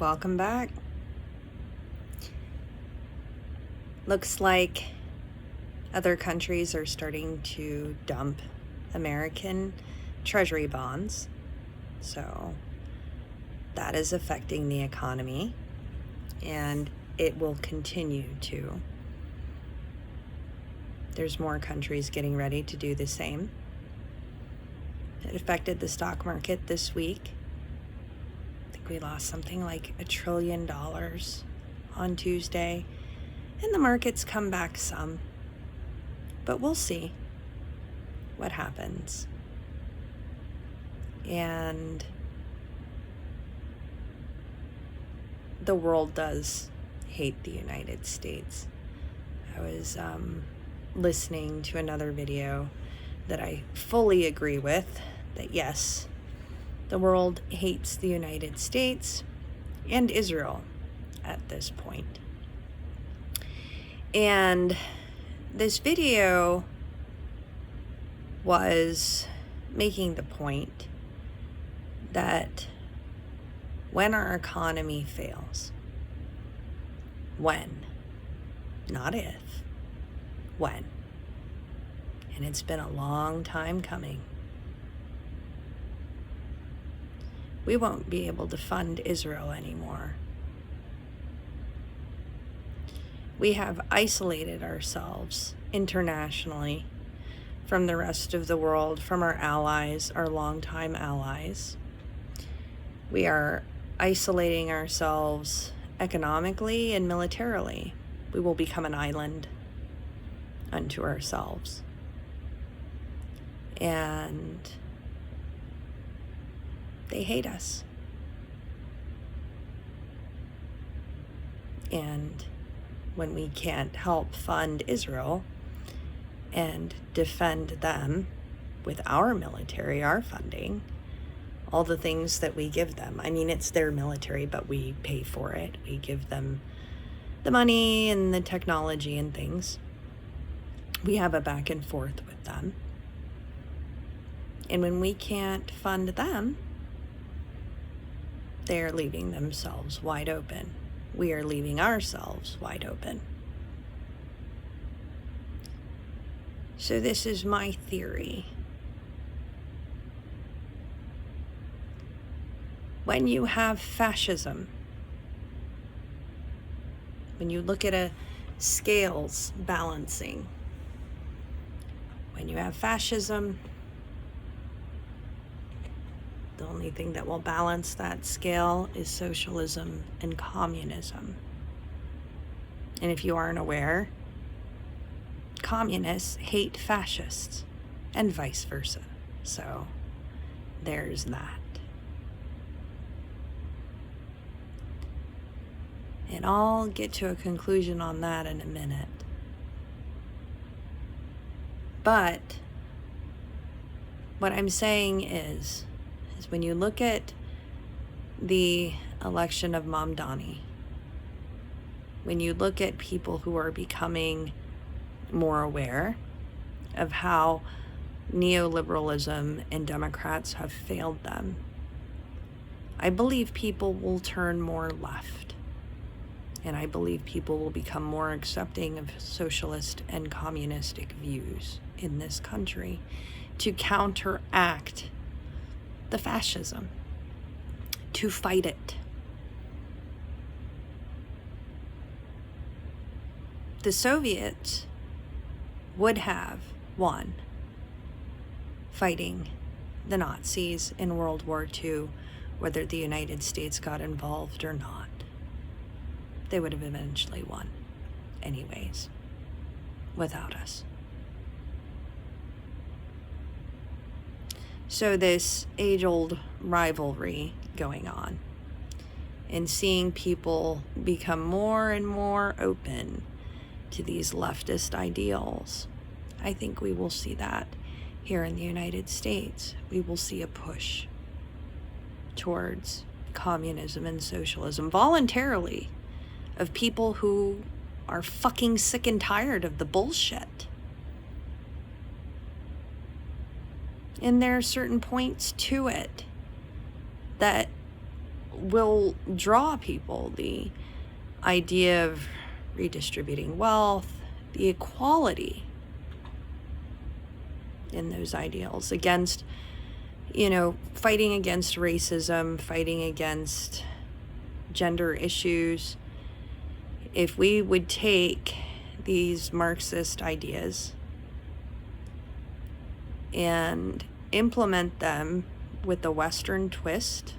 Welcome back. Looks like other countries are starting to dump American treasury bonds. So that is affecting the economy, and it will continue to. There's more countries getting ready to do the same. It affected the stock market this week. I think we lost something like $1 trillion on Tuesday, and the markets come back some. But we'll see what happens. And the world does hate the United States. I was listening to another video that I fully agree with, that yes, the world hates the United States and Israel at this point. And this video was making the point that when our economy fails, when, not if, when, and it's been a long time coming, we won't be able to fund Israel anymore. We have isolated ourselves internationally from the rest of the world, from our allies, our longtime allies. We are isolating ourselves economically and militarily. We will become an island unto ourselves. And they hate us. And when we can't help fund Israel and defend them with our military, our funding, all the things that we give them. I mean, it's their military, but we pay for it. We give them the money and the technology and things. We have a back and forth with them. And when we can't fund them, they are leaving themselves wide open. We are leaving ourselves wide open. So this is my theory. When you have fascism, when you look at a scales balancing, when you have fascism, the only thing that will balance that scale is socialism and communism. And if you aren't aware, communists hate fascists and vice versa. So there's that. And I'll get to a conclusion on that in a minute. But what I'm saying is when you look at the election of Mamdani, when you look at people who are becoming more aware of how neoliberalism and Democrats have failed them, I believe people will turn more left. And I believe people will become more accepting of socialist and communistic views in this country to counteract the fascism, to fight it. The Soviets would have won fighting the Nazis in World War II, whether the United States got involved or not. They would have eventually won anyways, without us. So this age-old rivalry going on, and seeing people become more and more open to these leftist ideals, I think we will see that here in the United States. We will see a push towards communism and socialism voluntarily, of people who are fucking sick and tired of the bullshit. And there are certain points to it that will draw people. The idea of redistributing wealth, the equality in those ideals, against, fighting against racism, fighting against gender issues. If we would take these Marxist ideas and implement them with a Western twist,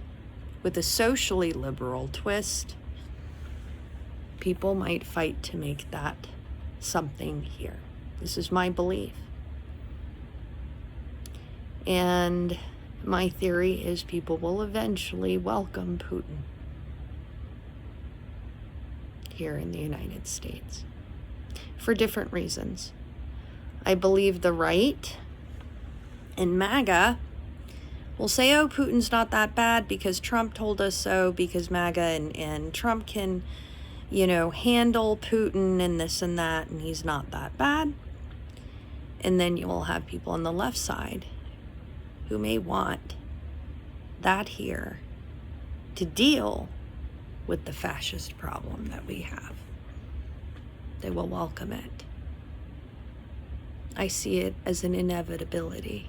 with a socially liberal twist, people might fight to make that something here. This is my belief. And my theory is people will eventually welcome Putin here in the United States for different reasons. I believe the right and MAGA will say, oh, Putin's not that bad because Trump told us so, because MAGA and Trump can, handle Putin and this and that, and he's not that bad. And then you will have people on the left side who may want that here to deal with the fascist problem that we have. They will welcome it. I see it as an inevitability.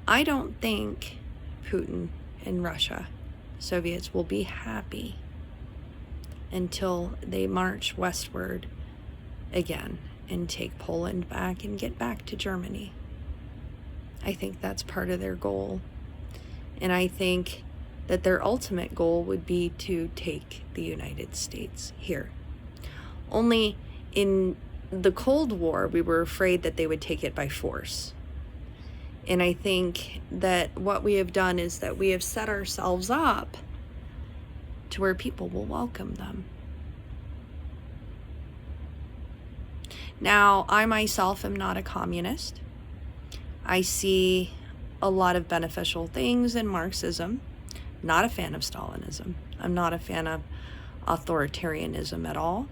I don't think Putin and Russia, Soviets, will be happy until they march westward again and take Poland back and get back to Germany. I think that's part of their goal. And I think that their ultimate goal would be to take the United States here. Only in the Cold War, we were afraid that they would take it by force. And I think that what we have done is that we have set ourselves up to where people will welcome them. Now, I myself am not a communist. I see a lot of beneficial things in Marxism. Not a fan of Stalinism. I'm not a fan of authoritarianism at all.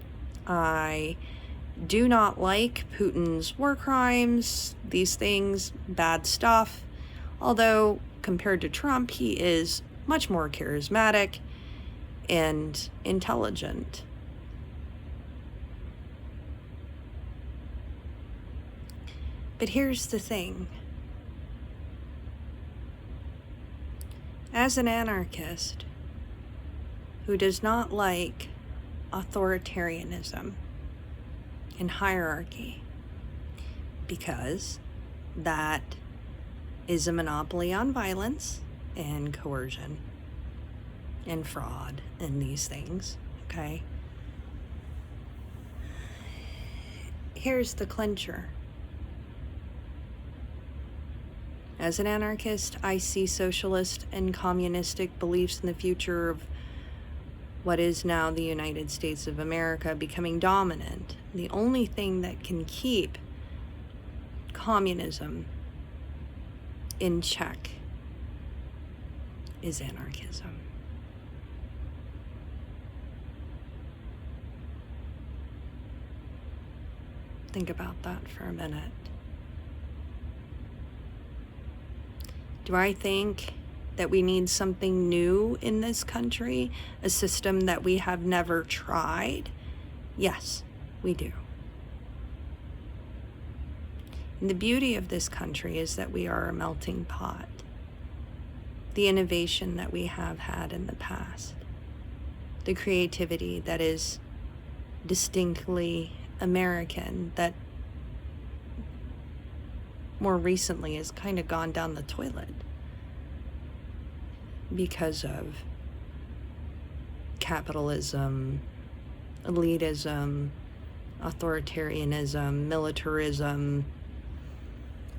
I do not like Putin's war crimes, these things, bad stuff. Although, compared to Trump, he is much more charismatic and intelligent. But here's the thing. As an anarchist who does not like authoritarianism and hierarchy, because that is a monopoly on violence and coercion and fraud and these things, okay? Here's the clincher. As an anarchist, I see socialist and communistic beliefs in the future of what is now the United States of America becoming dominant. The only thing that can keep communism in check is anarchism. Think about that for a minute. Do I think that we need something new in this country? A system that we have never tried? Yes, we do. And the beauty of this country is that we are a melting pot. The innovation that we have had in the past. The creativity that is distinctly American, that more recently has kind of gone down the toilet because of capitalism, elitism, authoritarianism, militarism,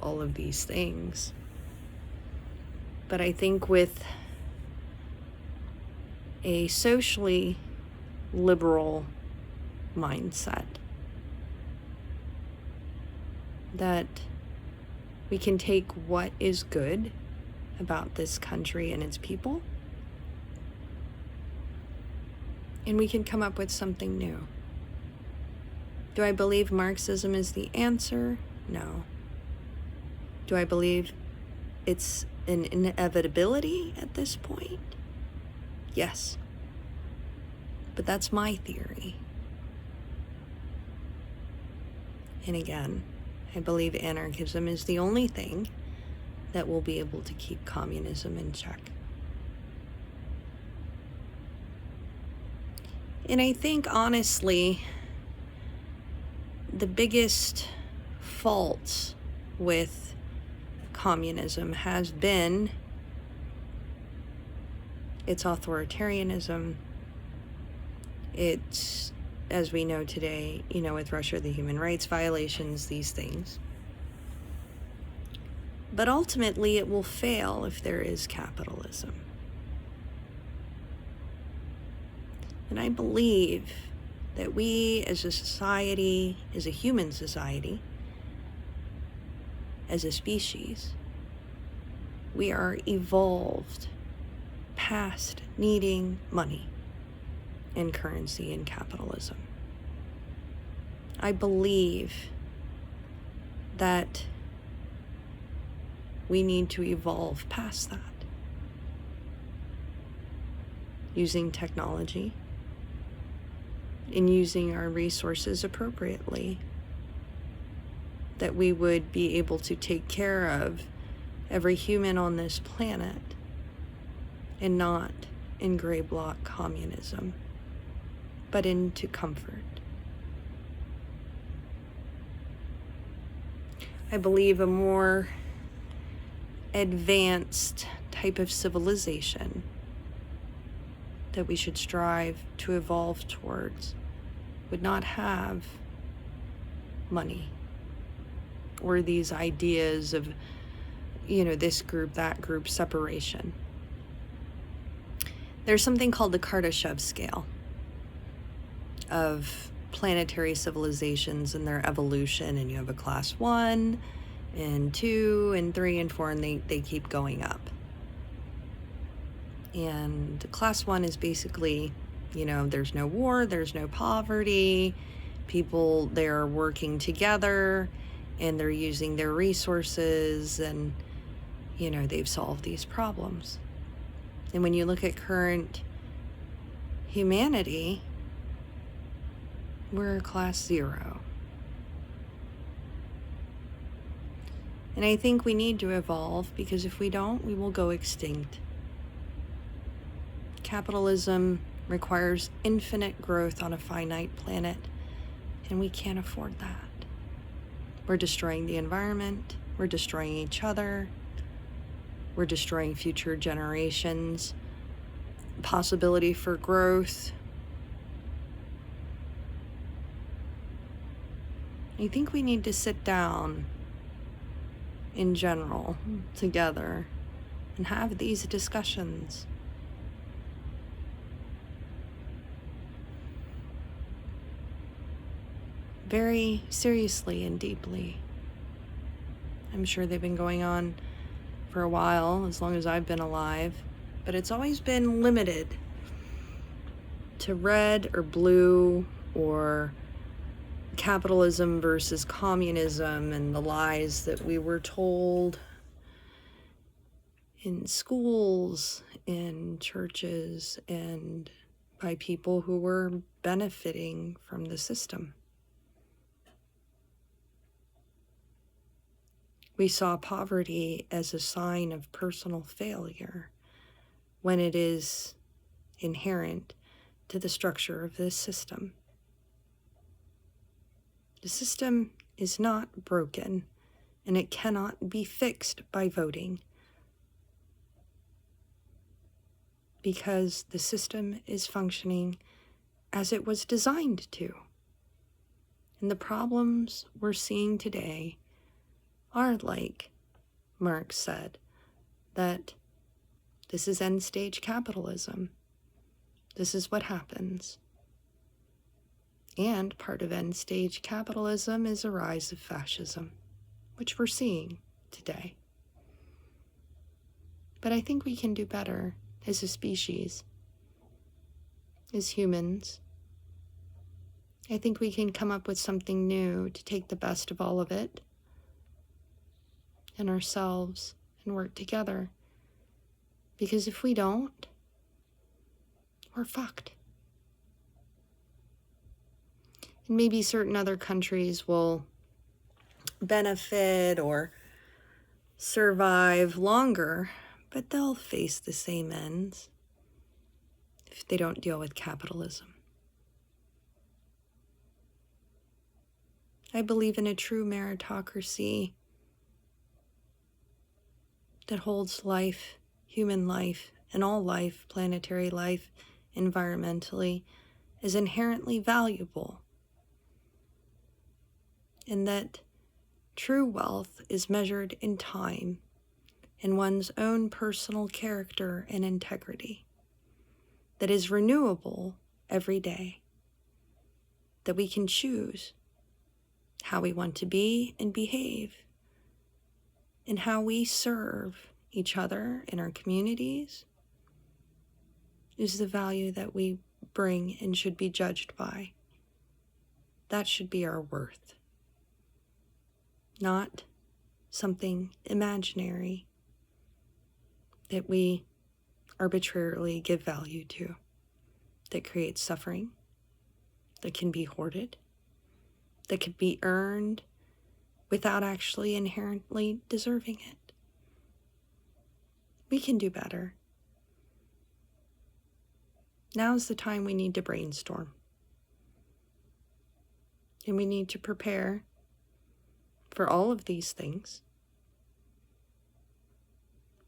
all of these things. But I think with a socially liberal mindset, that we can take what is good about this country and its people, and we can come up with something new. Do I believe Marxism is the answer? No. Do I believe it's an inevitability at this point? Yes. But that's my theory. And again, I believe anarchism is the only thing that will be able to keep communism in check. And I think, honestly, the biggest fault with communism has been its authoritarianism. It's, as we know today, with Russia, the human rights violations, these things. But ultimately, it will fail if there is capitalism. And I believe that we as a society, as a human society, as a species, we are evolved past needing money and currency and capitalism. I believe that we need to evolve past that, using technology and using our resources appropriately, that we would be able to take care of every human on this planet and not in gray block communism, but into comfort. I believe a more advanced type of civilization that we should strive to evolve towards would not have money or these ideas of, this group, that group, separation. There's something called the Kardashev scale of planetary civilizations and their evolution, and you have a class 1 and 2 and 3 and 4, and they keep going up. And class 1 is basically, there's no war, there's no poverty, people, they're working together and they're using their resources, and they've solved these problems. And when you look at current humanity, we're class 0. And I think we need to evolve, because if we don't, we will go extinct. Capitalism requires infinite growth on a finite planet, and we can't afford that. We're destroying the environment, we're destroying each other, we're destroying future generations, possibility for growth. I think we need to sit down in general together and have these discussions. Very seriously and deeply. I'm sure they've been going on for a while, as long as I've been alive, but it's always been limited to red or blue, or capitalism versus communism, and the lies that we were told in schools, in churches, and by people who were benefiting from the system. We saw poverty as a sign of personal failure, when it is inherent to the structure of this system. The system is not broken, and it cannot be fixed by voting, because the system is functioning as it was designed to. And the problems we're seeing today are, like Marx said, that this is end-stage capitalism. This is what happens. And part of end-stage capitalism is a rise of fascism, which we're seeing today. But I think we can do better as a species, as humans. I think we can come up with something new to take the best of all of it and ourselves and work together. Because if we don't, we're fucked. And maybe certain other countries will benefit or survive longer, but they'll face the same ends if they don't deal with capitalism. I believe in a true meritocracy that holds life, human life, and all life, planetary life, environmentally, is inherently valuable. And that true wealth is measured in time, in one's own personal character and integrity, that is renewable every day, that we can choose how we want to be and behave, and how we serve each other in our communities is the value that we bring and should be judged by. That should be our worth, not something imaginary that we arbitrarily give value to, that creates suffering, that can be hoarded, that can be earned without actually inherently deserving it. We can do better. Now's the time we need to brainstorm. And we need to prepare for all of these things.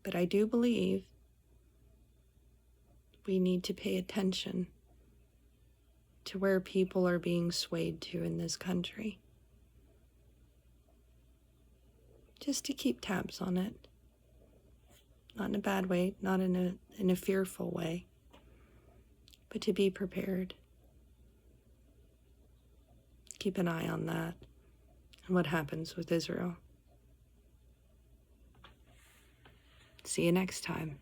But I do believe we need to pay attention to where people are being swayed to in this country. Just to keep tabs on it. Not in a bad way, not in a fearful way, but to be prepared. Keep an eye on that and what happens with Israel. See you next time.